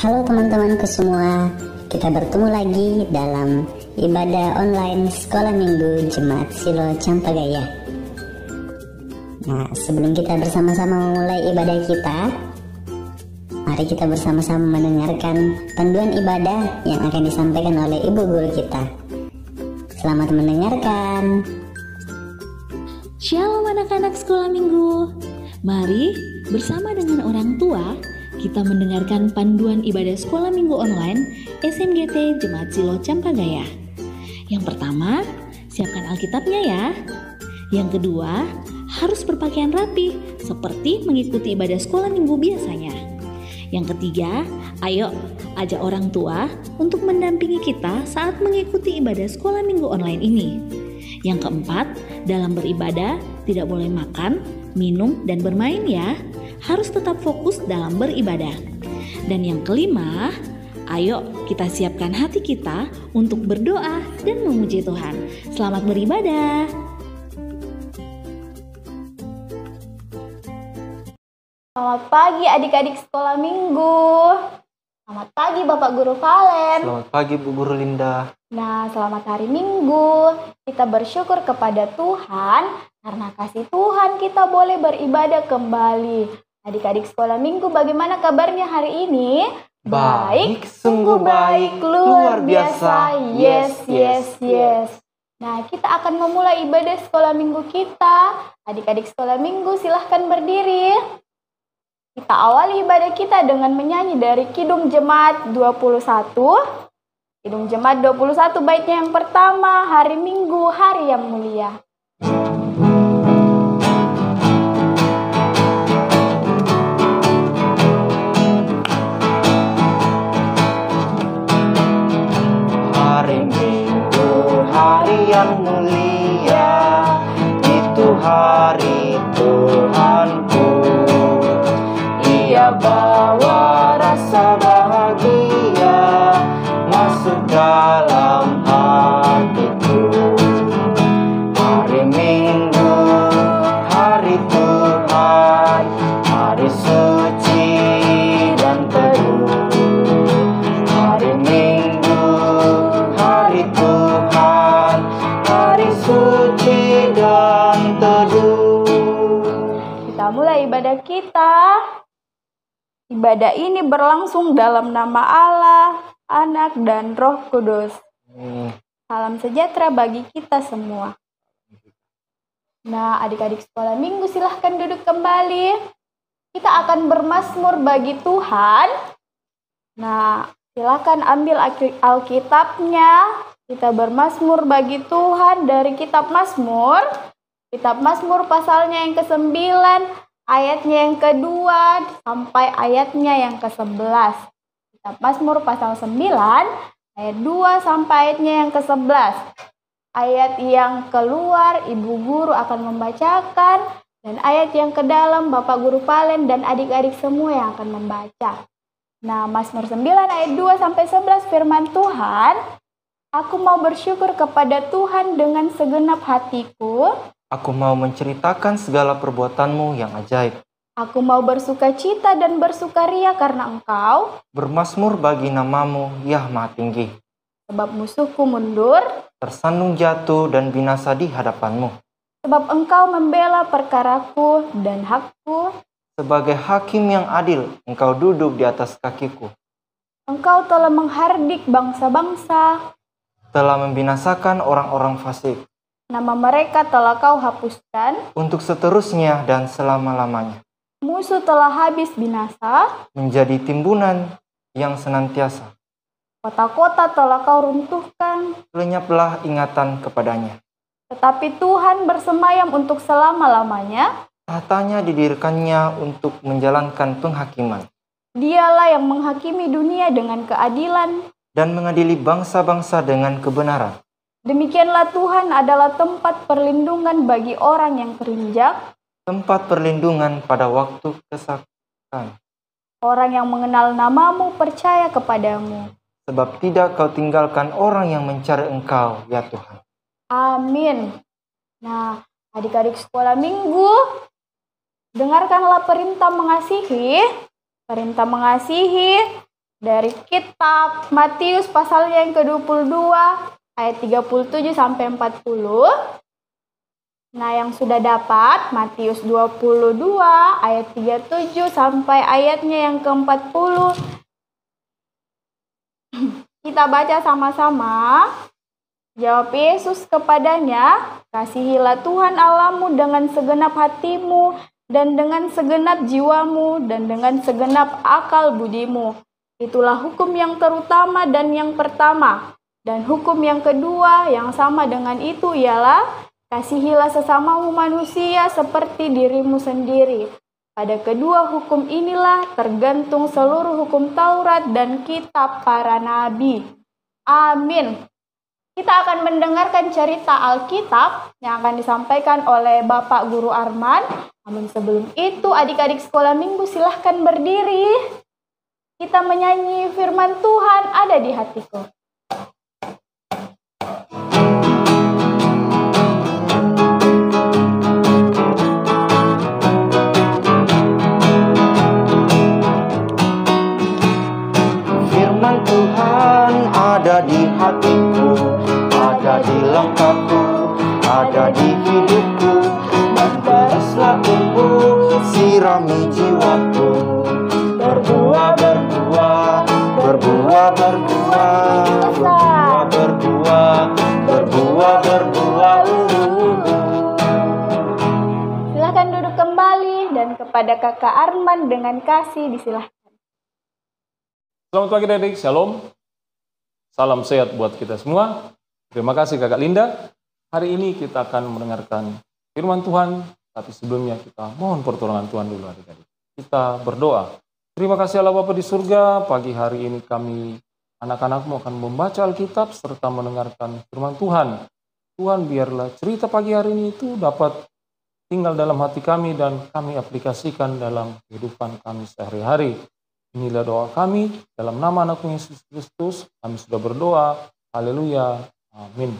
Halo teman-temanku semua, kita bertemu lagi dalam ibadah online Sekolah Minggu Jemaat Silo Campagaya. Nah, sebelum kita bersama-sama memulai ibadah kita, mari kita bersama-sama mendengarkan panduan ibadah yang akan disampaikan oleh Ibu Guru kita. Selamat mendengarkan. Shalom anak-anak Sekolah Minggu. Mari bersama dengan orang tua kita mendengarkan panduan ibadah Sekolah Minggu online SMGT Jemaat Silo Campagaya. Yang pertama, siapkan Alkitabnya ya. Yang kedua, harus berpakaian rapi seperti mengikuti ibadah Sekolah Minggu biasanya. Yang ketiga, ayo ajak orang tua untuk mendampingi kita saat mengikuti ibadah Sekolah Minggu online ini. Yang keempat, dalam beribadah tidak boleh makan, minum, dan bermain ya. Harus tetap fokus dalam beribadah. Dan yang kelima, ayo kita siapkan hati kita untuk berdoa dan memuji Tuhan. Selamat beribadah. Selamat pagi adik-adik Sekolah Minggu. Selamat pagi Bapak Guru Valen. Selamat pagi Bu Guru Linda. Nah, selamat hari Minggu. Kita bersyukur kepada Tuhan karena kasih Tuhan kita boleh beribadah kembali. Adik-adik Sekolah Minggu, bagaimana kabarnya hari ini? Baik, sungguh baik, luar biasa. Yes. Nah, kita akan memulai ibadah Sekolah Minggu kita. Adik-adik Sekolah Minggu, silahkan berdiri. Kita awali ibadah kita dengan menyanyi dari Kidung Jemaat 21. Kidung Jemaat 21 baitnya yang pertama, hari Minggu, hari yang mulia. Hari Minggu, hari yang mulia, itu hari Tuhanku. Ia bawa rasa bahagia masuk dalam hatiku. Hari Minggu, hari Tuhan, hari suci dan teduh. Hari Minggu, hari Tuhan, hari suci dan teduh. Kita mulai ibadah kita. Ibadah ini berlangsung dalam nama Allah, Anak, dan Roh Kudus. Salam sejahtera bagi kita semua. Nah, adik-adik Sekolah Minggu silahkan duduk kembali. Kita akan bermazmur bagi Tuhan. Nah, silahkan ambil Alkitabnya. Kita bermazmur bagi Tuhan dari Kitab Mazmur. Kitab Mazmur pasalnya yang ke-9. Ayatnya yang kedua sampai ayatnya yang ke-11. Kitab Mazmur pasal 9, ayat 2 sampai ayatnya yang ke-11. Ayat yang keluar Ibu Guru akan membacakan, dan ayat yang ke dalam Bapak Guru Valen dan adik-adik semua yang akan membaca. Nah, Mazmur 9 ayat 2 sampai 11 firman Tuhan, aku mau bersyukur kepada Tuhan dengan segenap hatiku. Aku mau menceritakan segala perbuatanmu yang ajaib. Aku mau bersukacita dan bersukaria karena Engkau. Bermazmur bagi namamu, ya Maha Tinggi. Sebab musuhku mundur. Tersandung jatuh dan binasa di hadapanmu. Sebab Engkau membela perkaraku dan hakku. Sebagai hakim yang adil, Engkau duduk di atas kakiku. Engkau telah menghardik bangsa-bangsa. Telah membinasakan orang-orang fasik. Nama mereka telah Kau hapuskan. Untuk seterusnya dan selama-lamanya. Musuh telah habis binasa. Menjadi timbunan yang senantiasa. Kota-kota telah Kau runtuhkan. Lenyaplah ingatan kepadanya. Tetapi Tuhan bersemayam untuk selama-lamanya. Tahtanya didirikannya untuk menjalankan penghakiman. Dialah yang menghakimi dunia dengan keadilan. Dan mengadili bangsa-bangsa dengan kebenaran. Demikianlah Tuhan adalah tempat perlindungan bagi orang yang terinjak. Tempat perlindungan pada waktu kesakitan. Orang yang mengenal namamu percaya kepadamu. Sebab tidak Kau tinggalkan orang yang mencari Engkau, ya Tuhan. Amin. Nah, adik-adik Sekolah Minggu, dengarkanlah perintah mengasihi. Perintah mengasihi dari kitab Matius pasalnya yang ke-22 ayat 37 sampai 40. Nah, yang sudah dapat Matius 22 ayat 37 sampai ayatnya yang ke-40. Kita baca sama-sama. Jawab Yesus kepadanya, "Kasihilah Tuhan Allahmu dengan segenap hatimu dan dengan segenap jiwamu dan dengan segenap akal budimu. Itulah hukum yang terutama dan yang pertama. Dan hukum yang kedua yang sama dengan itu ialah, kasihilah sesamamu manusia seperti dirimu sendiri. Pada kedua hukum inilah tergantung seluruh hukum Taurat dan kitab para nabi." Amin. Kita akan mendengarkan cerita Alkitab yang akan disampaikan oleh Bapak Guru Arman. Namun sebelum itu, adik-adik sekolah minggu silahkan berdiri. Kita menyanyi firman Tuhan ada di hatiku. Firman Tuhan ada di hatiku, ada di langkahku, ada di hidupku. Dan teruslah tumbuh, sirami jiwaku. Berbuah, berbuah, berbuah, berbuah, berbuah, berbuah, berbuah, berbuah. Silahkan duduk kembali dan kepada kakak Arman dengan kasih disilahkan. Selamat pagi adik, shalom. Salam sehat buat kita semua. Terima kasih kakak Linda. Hari ini kita akan mendengarkan firman Tuhan, tapi sebelumnya kita mohon pertolongan Tuhan dulu adik-adik. Kita berdoa. Terima kasih Allah Bapa di surga, pagi hari ini kami anak-anakmu akan membaca Alkitab serta mendengarkan firman Tuhan. Tuhan, biarlah cerita pagi hari ini itu dapat tinggal dalam hati kami dan kami aplikasikan dalam kehidupan kami sehari-hari. Inilah doa kami, dalam nama anakmu Yesus Kristus, kami sudah berdoa. Haleluya, amin.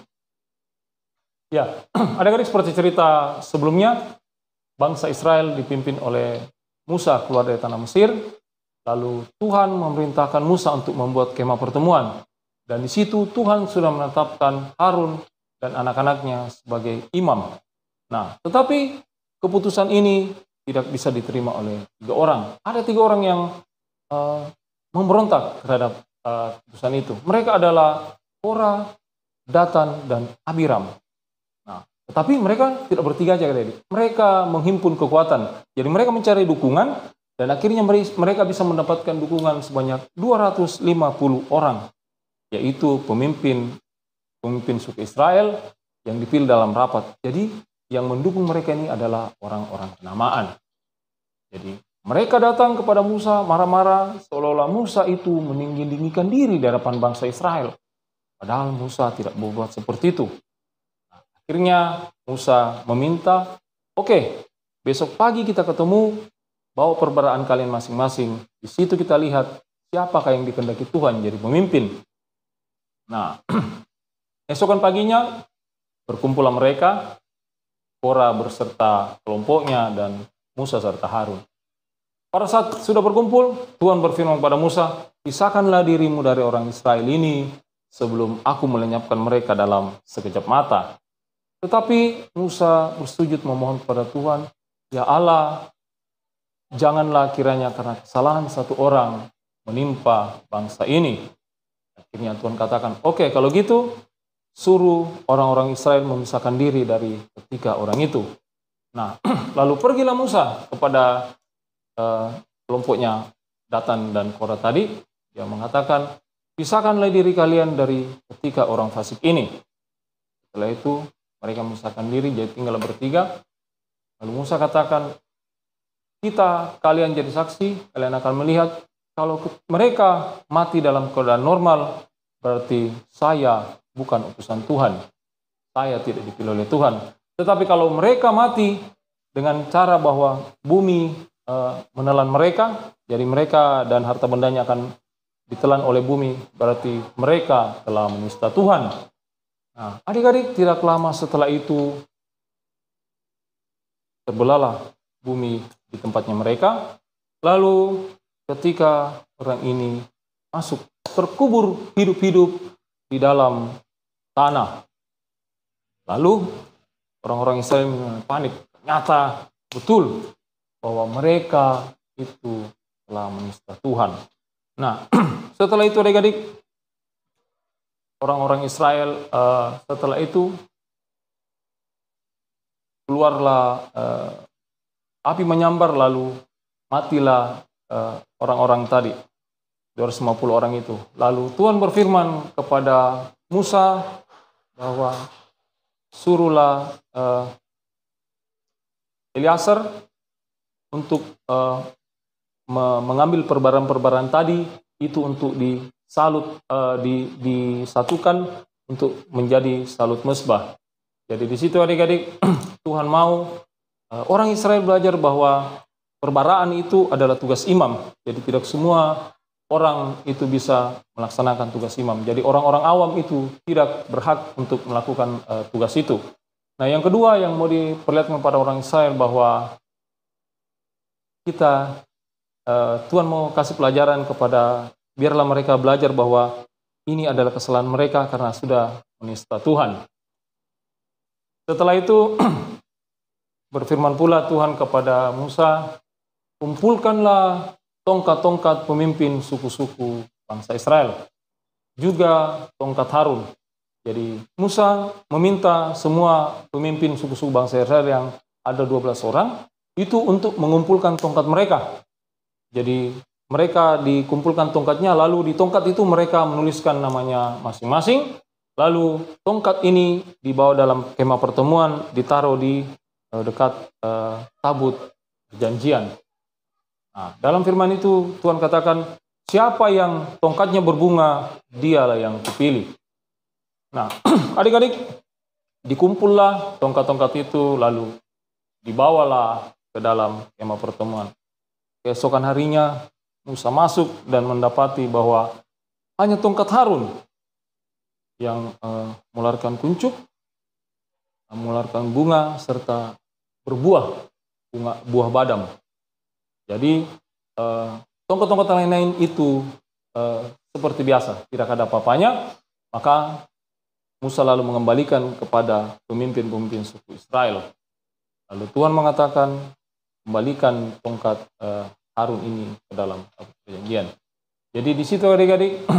Ya, adik-adik seperti cerita sebelumnya, bangsa Israel dipimpin oleh Musa keluar dari tanah Mesir. Lalu Tuhan memerintahkan Musa untuk membuat kemah pertemuan. Dan di situ Tuhan sudah menetapkan Harun dan anak-anaknya sebagai imam. Nah, tetapi keputusan ini tidak bisa diterima oleh 3 orang. Ada 3 orang yang memberontak terhadap keputusan itu. Mereka adalah Korah, Datan, dan Abiram. Nah, tetapi mereka tidak bertiga aja, mereka menghimpun kekuatan. Jadi mereka mencari dukungan, dan akhirnya mereka bisa mendapatkan dukungan sebanyak 250 orang, yaitu pemimpin suku Israel yang dipilih dalam rapat. Jadi yang mendukung mereka ini adalah orang-orang kenamaan. Jadi mereka datang kepada Musa marah-marah, seolah-olah Musa itu meninggikan diri di hadapan bangsa Israel. Padahal Musa tidak berbuat seperti itu. Nah, akhirnya Musa meminta, oke, besok pagi kita ketemu, bawa perbaraan kalian masing-masing. Di situ kita lihat siapakah yang dikehendaki Tuhan jadi pemimpin. Nah, esokan paginya berkumpullah mereka, Korah berserta kelompoknya dan Musa serta Harun. Pada saat sudah berkumpul, Tuhan berfirman kepada Musa, "Pisahkanlah dirimu dari orang Israel ini sebelum aku melenyapkan mereka dalam sekejap mata." Tetapi Musa bersujud memohon kepada Tuhan, "Ya Allah, janganlah kiranya karena kesalahan satu orang menimpa bangsa ini." Akhirnya Tuhan katakan, "Oke, kalau gitu, suruh orang-orang Israel memisahkan diri dari ketiga orang itu." Nah, lalu pergilah Musa kepada kelompoknya Datan dan Korah tadi. Dia mengatakan, "Pisahkanlah diri kalian dari ketiga orang fasik ini." Setelah itu, mereka memisahkan diri, jadi tinggal bertiga. Lalu Musa katakan, kalian jadi saksi, kalian akan melihat kalau mereka mati dalam keadaan normal, berarti saya bukan utusan Tuhan. Saya tidak dipilih oleh Tuhan. Tetapi kalau mereka mati dengan cara bahwa bumi menelan mereka, jadi mereka dan harta bendanya akan ditelan oleh bumi, berarti mereka telah menista Tuhan. Nah, adik-adik, tidak lama setelah itu terbelahlah bumi di tempatnya mereka. Lalu ketika orang ini masuk, terkubur hidup-hidup di dalam tanah. Lalu orang-orang Israel panik. Ternyata betul bahwa mereka itu telah menista Tuhan. Nah, setelah itu adik-adik, orang-orang Israel setelah itu keluarlah api menyambar, lalu matilah orang-orang tadi, 250 orang itu. Lalu Tuhan berfirman kepada Musa bahwa suruhlah Eliasar untuk mengambil perbaran-perbaran tadi itu untuk disatukan untuk menjadi salut mesbah. Jadi di situ adik-adik Tuhan mau orang Israel belajar bahwa perbaraan itu adalah tugas imam. Jadi tidak semua orang itu bisa melaksanakan tugas imam. Jadi orang-orang awam itu tidak berhak untuk melakukan tugas itu. Nah, yang kedua yang mau diperlihatkan kepada orang Israel bahwa kita Tuhan mau kasih pelajaran kepada, biarlah mereka belajar bahwa ini adalah kesalahan mereka karena sudah menista Tuhan. Setelah itu berfirman pula Tuhan kepada Musa, kumpulkanlah tongkat-tongkat pemimpin suku-suku bangsa Israel, juga tongkat Harun. Jadi Musa meminta semua pemimpin suku-suku bangsa Israel yang ada 12 orang itu untuk mengumpulkan tongkat mereka. Jadi mereka dikumpulkan tongkatnya, lalu di tongkat itu mereka menuliskan namanya masing-masing. Lalu tongkat ini dibawa dalam kemah pertemuan, ditaruh di dekat tabut perjanjian. Nah, dalam firman itu Tuhan katakan, siapa yang tongkatnya berbunga, dialah yang kupilih. Nah, adik-adik, dikumpullah tongkat-tongkat itu, lalu dibawalah ke dalam kemah pertemuan. Keesokan harinya, Musa masuk dan mendapati bahwa hanya tongkat Harun yang mengeluarkan kuncup, mengeluarkan bunga, serta berbuah, buah badam. Jadi, tongkat-tongkat lain-lain itu seperti biasa, tidak ada apa-apanya. Maka Musa lalu mengembalikan kepada pemimpin-pemimpin suku Israel. Lalu Tuhan mengatakan, kembalikan tongkat Harun ini ke dalam tabut perjanjian. Jadi di situ adik-adik,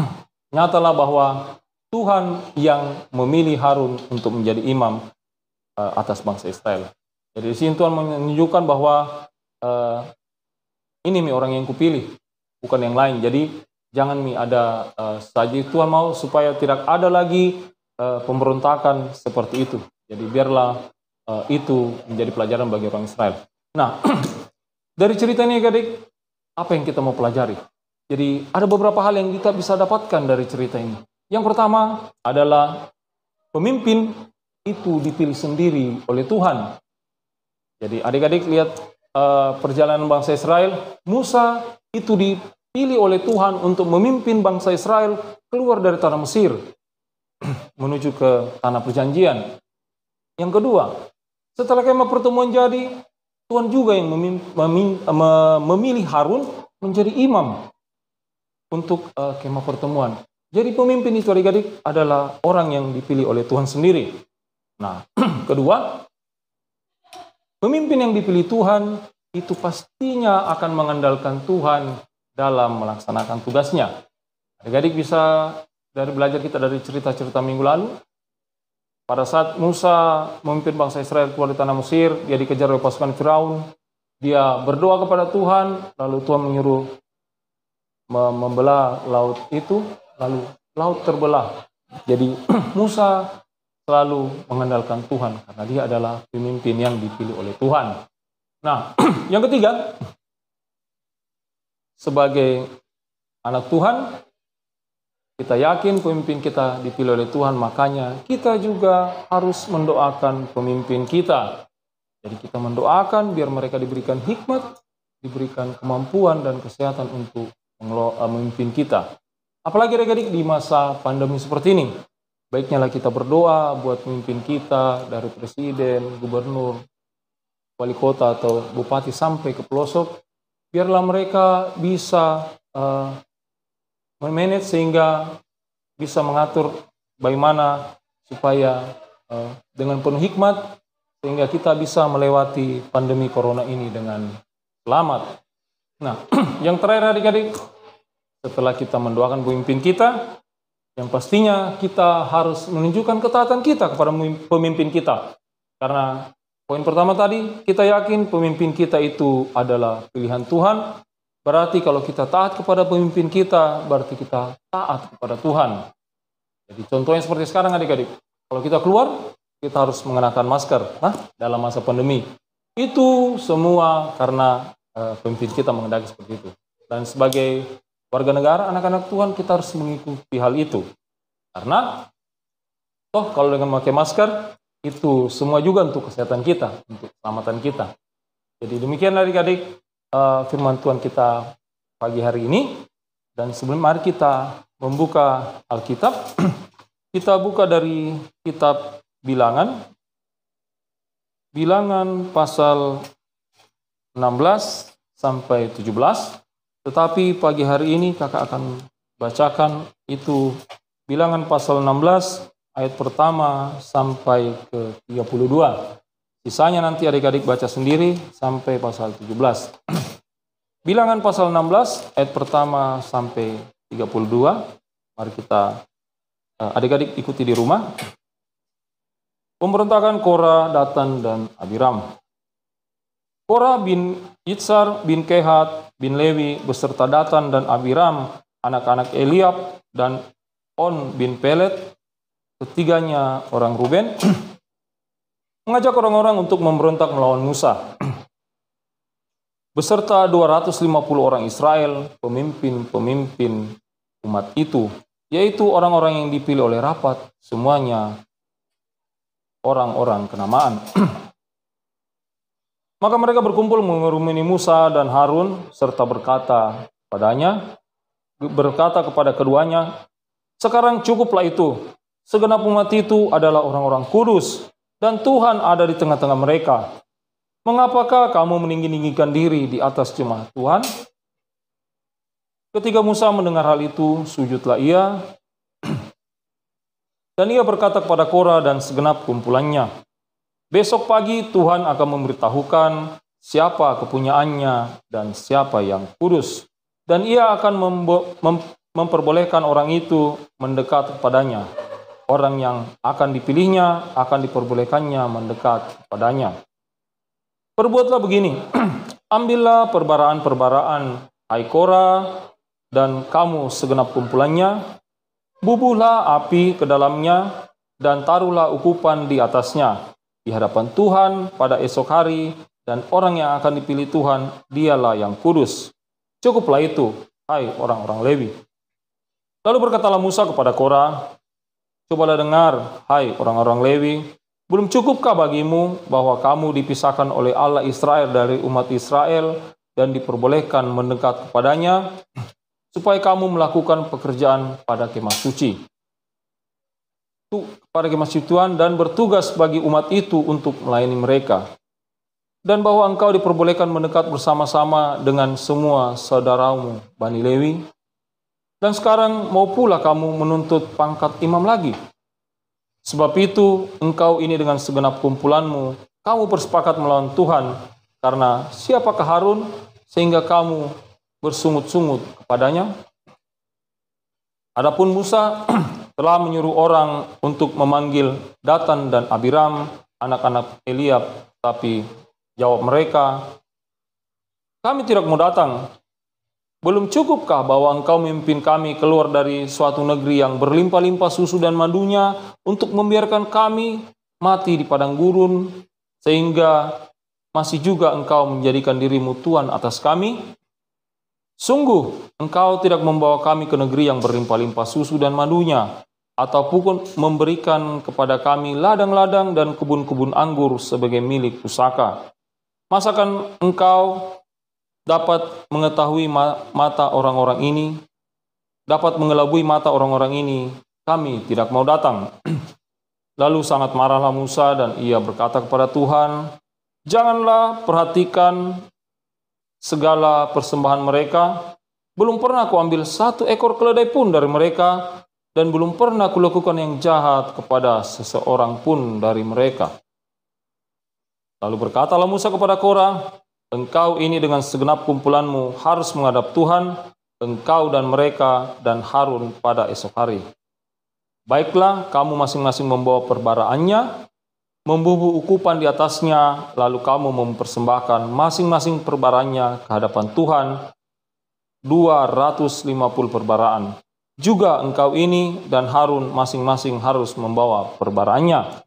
nyatalah bahwa Tuhan yang memilih Harun untuk menjadi imam atas bangsa Israel. Jadi di sini Tuhan menunjukkan bahwa ini orang yang kupilih, bukan yang lain. Jadi jangan ada saja. Tuhan mau supaya tidak ada lagi pemberontakan seperti itu. Jadi biarlah itu menjadi pelajaran bagi orang Israel. Nah, dari cerita ini adik, apa yang kita mau pelajari? Jadi ada beberapa hal yang kita bisa dapatkan dari cerita ini. Yang pertama adalah pemimpin itu dipilih sendiri oleh Tuhan. Jadi adik-adik lihat perjalanan bangsa Israel, Musa itu dipilih oleh Tuhan untuk memimpin bangsa Israel keluar dari tanah Mesir menuju ke tanah perjanjian. Yang kedua, setelah kemah pertemuan jadi, Tuhan juga yang memilih Harun menjadi imam untuk kemah pertemuan. Jadi pemimpin itu adik-adik adalah orang yang dipilih oleh Tuhan sendiri. Nah, kedua, pemimpin yang dipilih Tuhan itu pastinya akan mengandalkan Tuhan dalam melaksanakan tugasnya. Adik-adik bisa belajar kita dari cerita-cerita minggu lalu. Pada saat Musa memimpin bangsa Israel keluar dari tanah Mesir, dia dikejar oleh pasukan Firaun. Dia berdoa kepada Tuhan, lalu Tuhan menyuruh membelah laut itu, lalu laut terbelah. Jadi Musa selalu mengandalkan Tuhan karena dia adalah pemimpin yang dipilih oleh Tuhan. Nah, yang ketiga, sebagai anak Tuhan, kita yakin pemimpin kita dipilih oleh Tuhan, makanya kita juga harus mendoakan pemimpin kita. Jadi kita mendoakan biar mereka diberikan hikmat, diberikan kemampuan dan kesehatan untuk memimpin kita. Apalagi adik-adik di masa pandemi seperti ini. Baiknya kita berdoa buat pemimpin kita, dari presiden, gubernur, wali kota atau bupati sampai ke pelosok. Biarlah mereka bisa memanage sehingga bisa mengatur bagaimana supaya dengan penuh hikmat sehingga kita bisa melewati pandemi corona ini dengan selamat. Nah, yang terakhir adik-adik, setelah kita mendoakan pemimpin kita, yang pastinya kita harus menunjukkan ketaatan kita kepada pemimpin kita. Karena poin pertama tadi, kita yakin pemimpin kita itu adalah pilihan Tuhan. Berarti kalau kita taat kepada pemimpin kita, berarti kita taat kepada Tuhan. Jadi contohnya seperti sekarang adik-adik. Kalau kita keluar, kita harus mengenakan masker dalam masa pandemi. Itu semua karena pemimpin kita mengendaki seperti itu. Dan sebagai warga negara, anak-anak Tuhan, kita harus mengikuti hal itu. Karena kalau dengan memakai masker, itu semua juga untuk kesehatan kita, untuk keselamatan kita. Jadi demikian adik-adik firman Tuhan kita pagi hari ini. Dan sebelum mari kita membuka Alkitab, kita buka dari kitab Bilangan. Bilangan pasal 16 sampai 17. Tetapi pagi hari ini kakak akan bacakan itu Bilangan pasal 16 ayat pertama sampai ke 32. Sisanya nanti adik-adik baca sendiri sampai pasal 17. Bilangan pasal 16 ayat pertama sampai 32. Mari kita adik-adik ikuti di rumah. Pemberontakan Korah, Datan, dan Abiram. Korah bin Itsar bin Kehat bin Lewi beserta Datan dan Abiram, anak-anak Eliab, dan On bin Pelet, ketiganya orang Ruben, mengajak orang-orang untuk memberontak melawan Musa. Beserta 250 orang Israel, pemimpin-pemimpin umat itu, yaitu orang-orang yang dipilih oleh rapat, semuanya orang-orang kenamaan. Maka mereka berkumpul mengerumuni Musa dan Harun, serta berkata kepada keduanya, sekarang cukuplah itu, segenap umat itu adalah orang-orang kudus, dan Tuhan ada di tengah-tengah mereka. Mengapakah kamu meninggi-ninggikan diri di atas jemaat Tuhan? Ketika Musa mendengar hal itu, sujudlah ia, dan ia berkata kepada Korah dan segenap kumpulannya, besok pagi Tuhan akan memberitahukan siapa kepunyaannya dan siapa yang kudus. Dan ia akan memperbolehkan orang itu mendekat kepadanya. Orang yang akan dipilihnya akan diperbolehkannya mendekat kepadanya. Perbuatlah begini, ambillah perbaraan-perbaraan, hai Korah, dan kamu segenap kumpulannya, bubuhlah api ke dalamnya, dan taruhlah ukupan di atasnya, di hadapan Tuhan pada esok hari, dan orang yang akan dipilih Tuhan, dialah yang kudus. Cukuplah itu, hai orang-orang Lewi. Lalu berkatalah Musa kepada Korah, cobalah dengar, hai orang-orang Lewi, belum cukupkah bagimu bahwa kamu dipisahkan oleh Allah Israel dari umat Israel dan diperbolehkan mendekat kepadanya, supaya kamu melakukan pekerjaan pada kemah suci. Pada kemah suci Tuhan dan bertugas bagi umat itu untuk melayani mereka. Dan bahwa engkau diperbolehkan mendekat bersama-sama dengan semua saudaramu Bani Lewi. Dan sekarang mau pula kamu menuntut pangkat imam lagi. Sebab itu engkau ini dengan segenap kumpulanmu, kamu bersepakat melawan Tuhan. Karena siapakah Harun sehingga kamu bersungut-sungut kepadanya? Adapun Musa telah menyuruh orang untuk memanggil Datan dan Abiram, anak-anak Eliab, tapi jawab mereka, kami tidak mau datang. Belum cukupkah bahwa engkau memimpin kami keluar dari suatu negeri yang berlimpah-limpah susu dan madunya untuk membiarkan kami mati di padang gurun, sehingga masih juga engkau menjadikan dirimu Tuhan atas kami? Sungguh, engkau tidak membawa kami ke negeri yang berlimpah-limpah susu dan madunya, ataupun memberikan kepada kami ladang-ladang dan kebun-kebun anggur sebagai milik pusaka. Masakan engkau dapat mengetahui mata orang-orang ini, dapat mengelabui mata orang-orang ini, kami tidak mau datang. Lalu sangat marahlah Musa dan ia berkata kepada Tuhan, janganlah perhatikan segala persembahan mereka, Belum pernah kuambil satu ekor keledai pun dari mereka, dan belum pernah kulakukan yang jahat kepada seseorang pun dari mereka. Lalu berkatalah Musa kepada Korah, engkau ini dengan segenap kumpulanmu harus menghadap Tuhan, engkau dan mereka dan Harun pada esok hari. Baiklah, kamu masing-masing membawa perbaraannya, membubuh ukupan di atasnya, lalu kamu mempersembahkan masing-masing perbaranya ke hadapan Tuhan, 250 perbaraan. Juga engkau ini dan Harun masing-masing harus membawa perbaranya.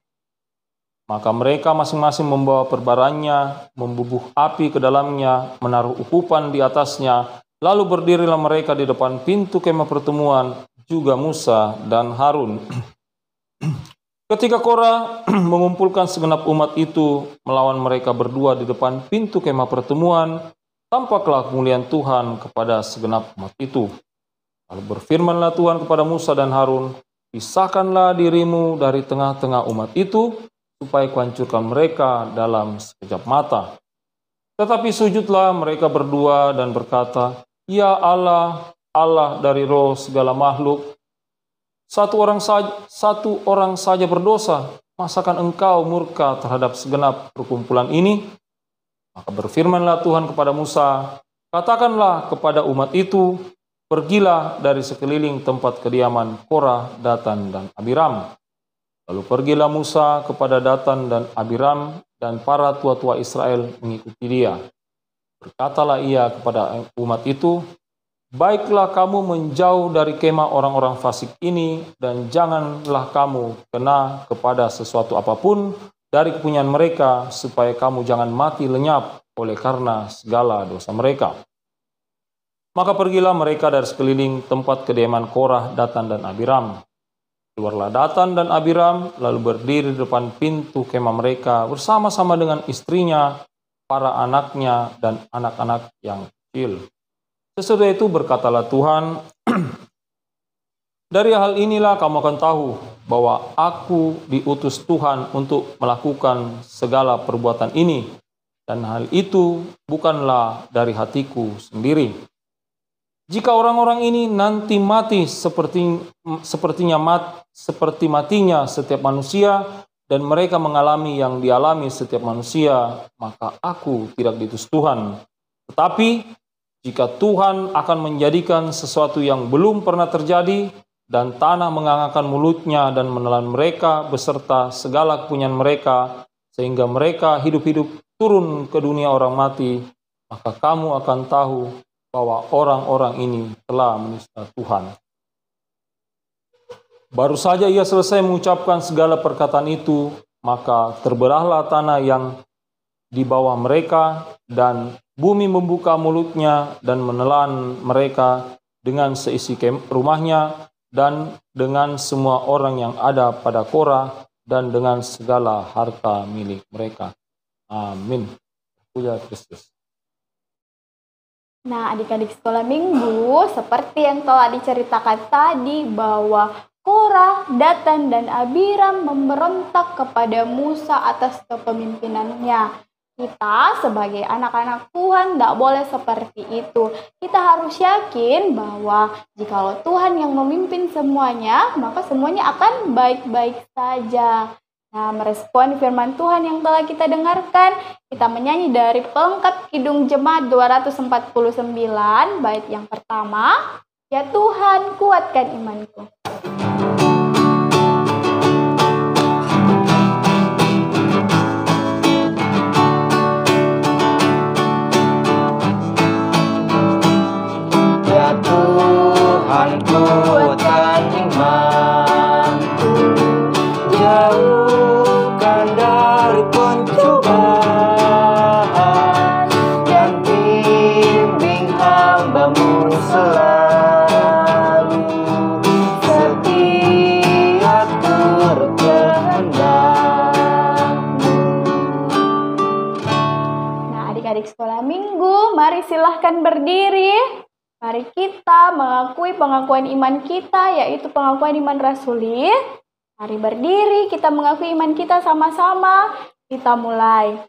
Maka mereka masing-masing membawa perbaranya, membubuh api ke dalamnya, menaruh ukupan di atasnya, lalu berdirilah mereka di depan pintu kemah pertemuan, juga Musa dan Harun. Ketika Korah mengumpulkan segenap umat itu melawan mereka berdua di depan pintu kemah pertemuan, tampaklah kemuliaan Tuhan kepada segenap umat itu. Lalu berfirmanlah Tuhan kepada Musa dan Harun, pisahkanlah dirimu dari tengah-tengah umat itu, supaya kuhancurkan mereka dalam sekejap mata. Tetapi sujudlah mereka berdua dan berkata, ya Allah, Allah dari roh segala makhluk, satu orang saja berdosa, masakan engkau murka terhadap segenap perkumpulan ini? Maka berfirmanlah Tuhan kepada Musa, katakanlah kepada umat itu, pergilah dari sekeliling tempat kediaman Korah, Datan, dan Abiram. Lalu pergilah Musa kepada Datan dan Abiram, dan para tua-tua Israel mengikuti dia. Berkatalah ia kepada umat itu, baiklah kamu menjauh dari kemah orang-orang fasik ini, dan janganlah kamu kena kepada sesuatu apapun dari kepunyaan mereka, supaya kamu jangan mati lenyap oleh karena segala dosa mereka. Maka pergilah mereka dari sekeliling tempat kediaman Korah, Datan, dan Abiram. Keluarlah Datan dan Abiram, lalu berdiri di depan pintu kemah mereka bersama-sama dengan istrinya, para anaknya, dan anak-anak yang kecil. Sesudah itu berkatalah Tuhan, dari hal inilah kamu akan tahu bahwa aku diutus Tuhan untuk melakukan segala perbuatan ini, dan hal itu bukanlah dari hatiku sendiri. Jika orang-orang ini nanti mati seperti matinya setiap manusia, dan mereka mengalami yang dialami setiap manusia, maka aku tidak diutus Tuhan. Tetapi jika Tuhan akan menjadikan sesuatu yang belum pernah terjadi, dan tanah mengangkat mulutnya dan menelan mereka beserta segala kepunyaan mereka, sehingga mereka hidup-hidup turun ke dunia orang mati, maka kamu akan tahu bahwa orang-orang ini telah menista Tuhan. Baru saja ia selesai mengucapkan segala perkataan itu, maka terberahlah tanah yang di bawah mereka, dan bumi membuka mulutnya dan menelan mereka dengan seisi rumahnya, dan dengan semua orang yang ada pada Korah, dan dengan segala harta milik mereka. Amin. Puja Kristus. Nah, adik-adik sekolah minggu, seperti yang telah diceritakan tadi bahwa Korah, Datan, dan Abiram memberontak kepada Musa atas kepemimpinannya. Kita sebagai anak-anak Tuhan tidak boleh seperti itu. Kita harus yakin bahwa jikalau Tuhan yang memimpin semuanya, maka semuanya akan baik-baik saja. Nah, merespon firman Tuhan yang telah kita dengarkan, kita menyanyi dari pelengkap Kidung Jemaat 249, bait yang pertama, ya Tuhan kuatkan imanku. Ya Tuhan kuatkan imanku, jauhkan dari pencobaan, dan bimbing hamba-Mu selalu setia turut kehendak-Mu. Nah, adik-adik sekolah minggu, mari silahkan berdiri. Mari kita mengakui pengakuan iman kita, yaitu pengakuan iman rasuli. Mari berdiri, kita mengakui iman kita sama-sama. Kita mulai.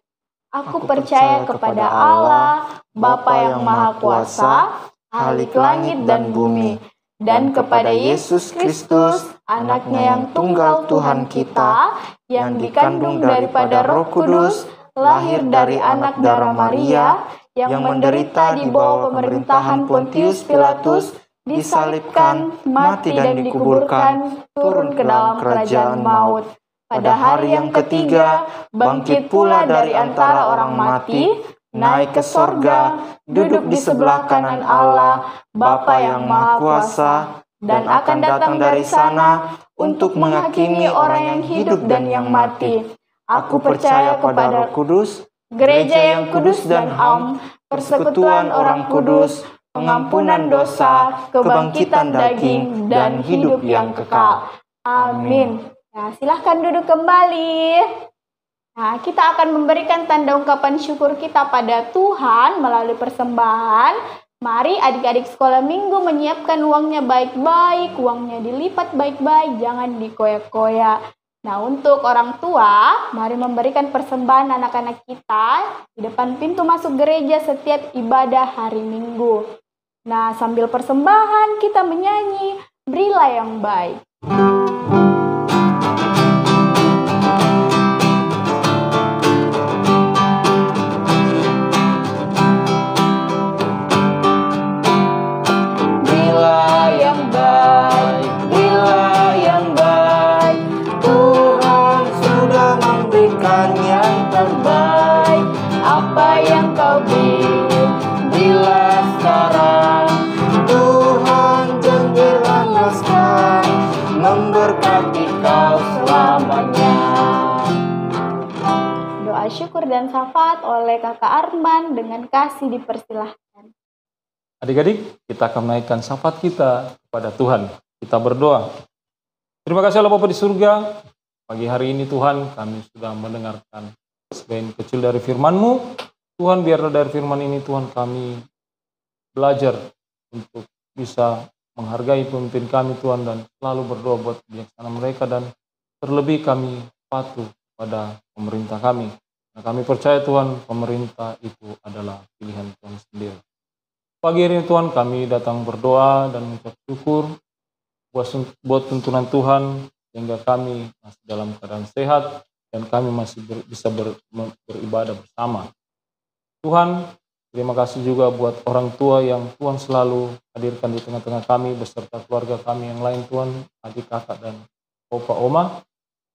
Aku percaya kepada Allah, Bapa yang Maha Kuasa, Khalik langit dan bumi, dan kepada Yesus Kristus, anaknya yang tunggal Tuhan kita, yang dikandung daripada Roh Kudus, lahir dari anak darah Maria, yang menderita di bawah pemerintahan Pontius Pilatus, disalibkan, mati dan dikuburkan, turun ke dalam kerajaan maut. Pada hari yang ketiga, bangkit pula dari antara orang mati, naik ke sorga, duduk di sebelah kanan Allah, Bapa yang Maha Kuasa, dan akan datang dari sana untuk menghakimi orang yang hidup dan yang mati. Aku percaya kepada Roh Kudus, gereja yang kudus dan am, persekutuan orang kudus, pengampunan dosa, kebangkitan daging, dan hidup yang kekal. Amin. Nah, silahkan duduk kembali. Nah, kita akan memberikan tanda ungkapan syukur kita pada Tuhan melalui persembahan. Mari adik-adik sekolah minggu menyiapkan uangnya baik-baik, uangnya dilipat baik-baik, jangan dikoyak-koyak. Nah, untuk orang tua, mari memberikan persembahan anak-anak kita di depan pintu masuk gereja setiap ibadah hari Minggu. Nah, sambil persembahan kita menyanyi, Berilah yang Baik. Syukur dan syafaat oleh Kakak Arman, dengan kasih dipersilahkan. Adik-adik, kita akan menaikkan syafaat kita kepada Tuhan. Kita berdoa. Terima kasih Allah Bapa di surga. Pagi hari ini Tuhan, kami sudah mendengarkan sebagian kecil dari firman-Mu. Tuhan, biarlah dari firman ini Tuhan kami belajar untuk bisa menghargai pemimpin kami Tuhan, dan selalu berdoa buat kebijaksanaan mereka, dan terlebih kami patuh pada pemerintah kami. Nah, kami percaya Tuhan, pemerintah itu adalah pilihan Tuhan sendiri. Pagi hari ini Tuhan, kami datang berdoa dan mengucap syukur buat tuntunan Tuhan, sehingga kami masih dalam keadaan sehat dan kami masih bisa beribadah bersama. Tuhan, terima kasih juga buat orang tua yang Tuhan selalu hadirkan di tengah-tengah kami beserta keluarga kami yang lain Tuhan, adik, kakak, dan opa, oma.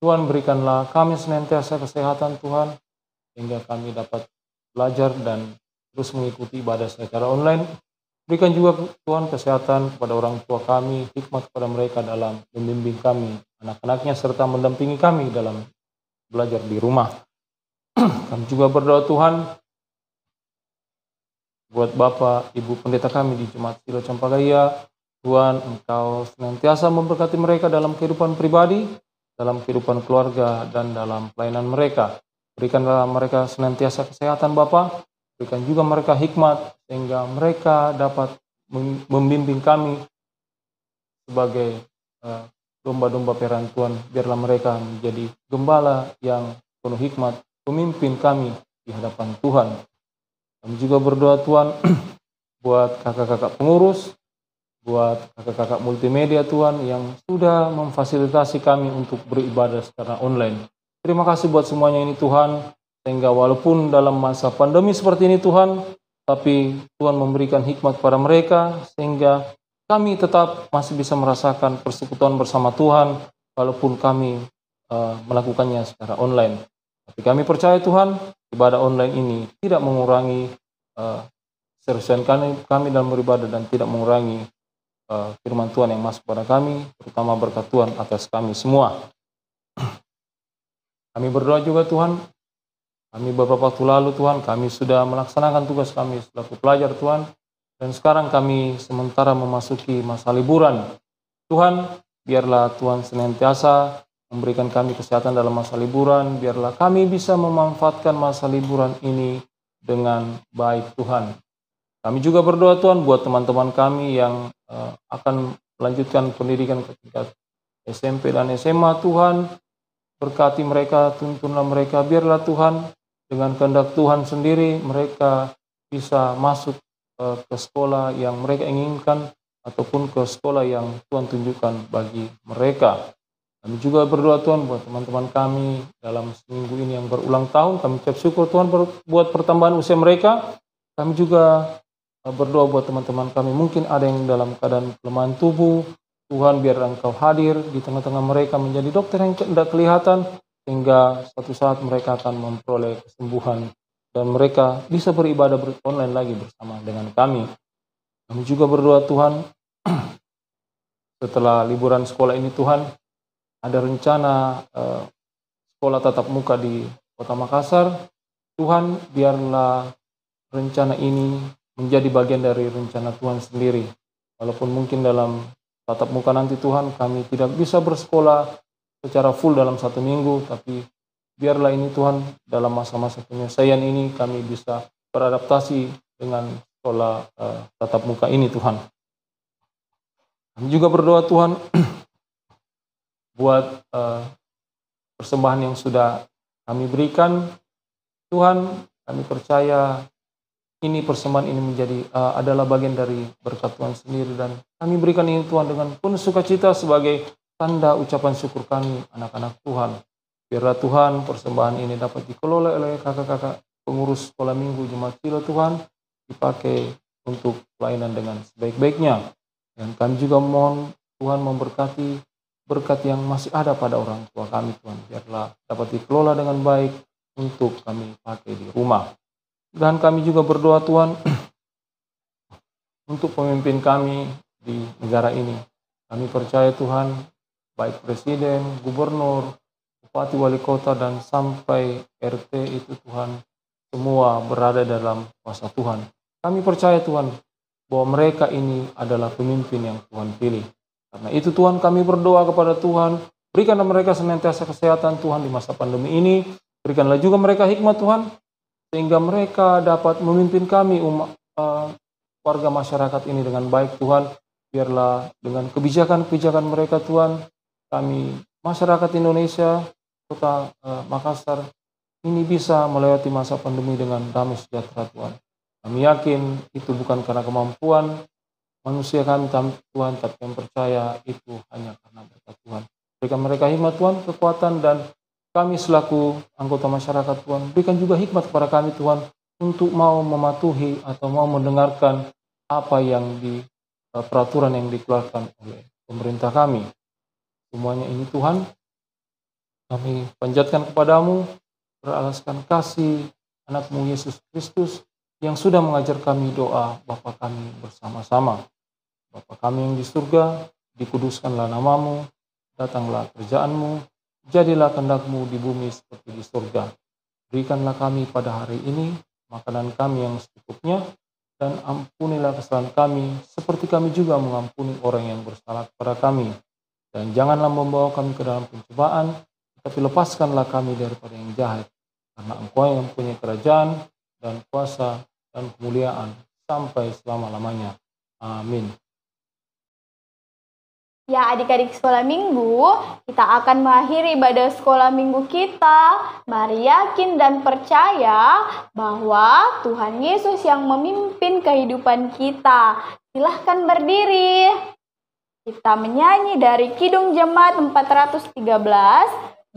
Tuhan, berikanlah kami senantiasa kesehatan Tuhan, sehingga kami dapat belajar dan terus mengikuti ibadah secara online. Berikan juga Tuhan kesehatan kepada orang tua kami, hikmat kepada mereka dalam membimbing kami, anak-anaknya, serta mendampingi kami dalam belajar di rumah. Kami juga berdoa Tuhan buat Bapak, Ibu Pendeta kami di Jemaat Silo Campagaya. Tuhan, Engkau senantiasa memberkati mereka dalam kehidupan pribadi, dalam kehidupan keluarga, dan dalam pelayanan mereka. Berikanlah mereka senantiasa kesehatan Bapa, berikan juga mereka hikmat, sehingga mereka dapat membimbing kami sebagai domba-domba peliharaan Tuhan. Biarlah mereka menjadi gembala yang penuh hikmat, pemimpin kami di hadapan Tuhan. Kami juga berdoa Tuhan buat kakak-kakak pengurus, buat kakak-kakak multimedia Tuhan yang sudah memfasilitasi kami untuk beribadah secara online. Terima kasih buat semuanya ini Tuhan, sehingga walaupun dalam masa pandemi seperti ini Tuhan, tapi Tuhan memberikan hikmat kepada mereka, sehingga kami tetap masih bisa merasakan persekutuan bersama Tuhan, walaupun kami melakukannya secara online. Tapi kami percaya Tuhan, ibadah online ini tidak mengurangi keseriusan kami dalam beribadah, dan tidak mengurangi firman Tuhan yang masuk kepada kami, terutama berkat Tuhan atas kami semua. Kami berdoa juga Tuhan, kami beberapa waktu lalu Tuhan, kami sudah melaksanakan tugas kami selaku pelajar Tuhan, dan sekarang kami sementara memasuki masa liburan. Tuhan, biarlah Tuhan senantiasa memberikan kami kesehatan dalam masa liburan, biarlah kami bisa memanfaatkan masa liburan ini dengan baik Tuhan. Kami juga berdoa Tuhan buat teman-teman kami yang akan melanjutkan pendidikan ke tingkat SMP dan SMA Tuhan, berkati mereka, tuntunlah mereka, biarlah Tuhan dengan kehendak Tuhan sendiri mereka bisa masuk ke sekolah yang mereka inginkan ataupun ke sekolah yang Tuhan tunjukkan bagi mereka. Kami juga berdoa Tuhan buat teman-teman kami dalam seminggu ini yang berulang tahun. Kami ucap syukur Tuhan buat pertambahan usia mereka. Kami juga berdoa buat teman-teman kami. Mungkin ada yang dalam keadaan kelemahan tubuh. Tuhan biar Engkau hadir di tengah-tengah mereka menjadi dokter yang tidak kelihatan. Sehingga suatu saat mereka akan memperoleh kesembuhan. Dan mereka bisa beribadah online lagi bersama dengan kami. Kami juga berdoa Tuhan. Setelah liburan sekolah ini Tuhan, ada rencana sekolah tatap muka di Kota Makassar. Tuhan, biarlah rencana ini menjadi bagian dari rencana Tuhan sendiri. Walaupun mungkin dalam tatap muka nanti Tuhan, kami tidak bisa bersekolah secara full dalam 1 minggu, tapi biarlah ini Tuhan, dalam masa-masa penyelesaian ini kami bisa beradaptasi dengan sekolah tatap muka ini Tuhan. Kami juga berdoa Tuhan, buat persembahan yang sudah kami berikan. Tuhan, kami percaya ini persembahan ini menjadi adalah bagian dari berkat Tuhan sendiri, dan kami berikan ini Tuhan dengan penuh sukacita sebagai tanda ucapan syukur kami anak-anak Tuhan. Biarlah Tuhan persembahan ini dapat dikelola oleh kakak-kakak pengurus sekolah minggu Jemaat Silo Tuhan, dipakai untuk pelayanan dengan sebaik-baiknya. Dan kami juga mohon Tuhan memberkati berkat yang masih ada pada orang tua kami Tuhan, biarlah dapat dikelola dengan baik untuk kami pakai di rumah. Dan kami juga berdoa Tuhan untuk pemimpin kami di negara ini. Kami percaya Tuhan, baik presiden, gubernur, bupati, wali kota, dan sampai RT itu Tuhan, semua berada dalam kuasa Tuhan. Kami percaya Tuhan bahwa mereka ini adalah pemimpin yang Tuhan pilih. Karena itu Tuhan, kami berdoa kepada Tuhan, berikanlah mereka senantiasa kesehatan Tuhan di masa pandemi ini. Berikanlah juga mereka hikmat Tuhan, sehingga mereka dapat memimpin kami warga masyarakat ini dengan baik Tuhan. Biarlah dengan kebijakan-kebijakan mereka Tuhan, kami masyarakat Indonesia, Kota Makassar ini bisa melewati masa pandemi dengan damai sejahtera Tuhan. Kami yakin itu bukan karena kemampuan manusia kami Tuhan, tapi yang percaya itu hanya karena berkat Tuhan. Berikan mereka hikmat Tuhan, kekuatan, dan kami selaku anggota masyarakat Tuhan, berikan juga hikmat kepada kami Tuhan, untuk mau mematuhi atau mau mendengarkan apa yang di peraturan yang dikeluarkan oleh pemerintah kami. Semuanya ini Tuhan, kami panjatkan kepadamu, beralaskan kasih anak-Mu Yesus Kristus, yang sudah mengajar kami doa Bapa kami bersama-sama. Bapa kami yang di surga, dikuduskanlah namamu, datanglah kerjaan-Mu, jadilah kehendak-Mu di bumi seperti di surga. Berikanlah kami pada hari ini makanan kami yang secukupnya, dan ampunilah kesalahan kami, seperti kami juga mengampuni orang yang bersalah kepada kami. Dan janganlah membawa kami ke dalam pencobaan, tapi lepaskanlah kami daripada yang jahat. Karena Engkau yang mempunyai kerajaan dan kuasa dan kemuliaan sampai selama-lamanya. Amin. Ya, adik-adik sekolah minggu, kita akan mengakhiri ibadah sekolah minggu kita. Mari yakin dan percaya bahwa Tuhan Yesus yang memimpin kehidupan kita. Silahkan berdiri. Kita menyanyi dari Kidung Jemaat 413,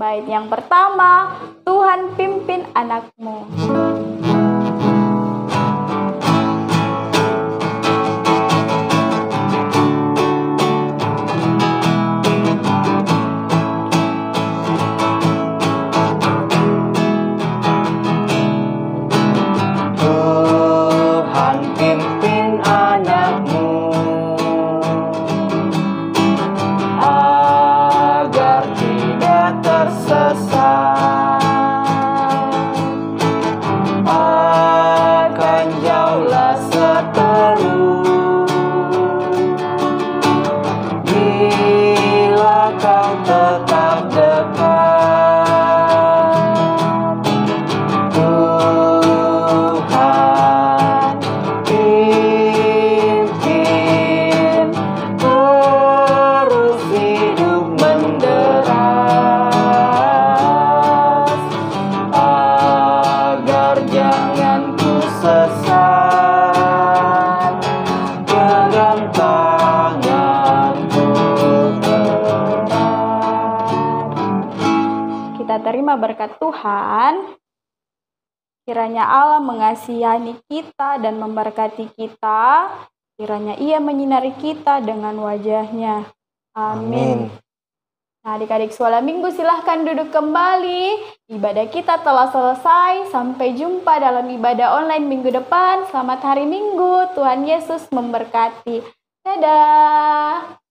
bait yang pertama, Tuhan pimpin anak-Mu. menerima berkat Tuhan, kiranya Allah mengasihani kita dan memberkati kita, kiranya Ia menyinari kita dengan wajah-Nya. Amin. Nah, adik-adik sekolah minggu silahkan duduk kembali. Ibadah kita telah selesai. Sampai jumpa dalam ibadah online minggu depan. Selamat hari Minggu. Tuhan Yesus memberkati. Dadah.